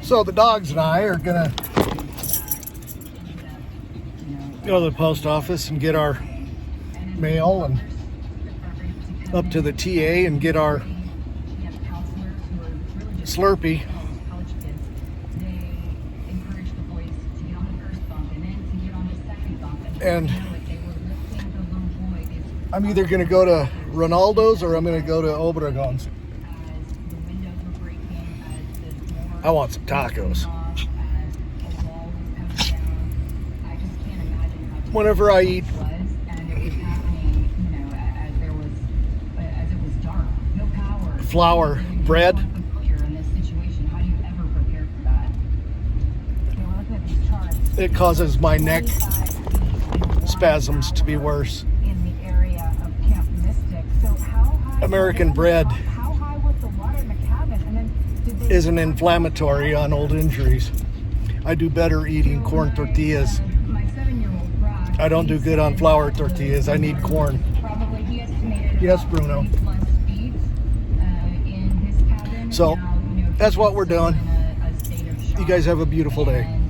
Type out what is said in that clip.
So the dogs and I are gonna go to the post office and get our mail and up to the TA and get our Slurpee. And I'm either going to go to Ronaldo's or I'm going to go to Obregon's. I want some tacos. Whenever I eat flour bread, it causes my neck spasms to be worse. American bread isn't inflammatory on old injuries. I do better eating corn tortillas. I don't do good on flour tortillas. I need corn. Yes, Bruno. So that's what we're doing. You guys have a beautiful day.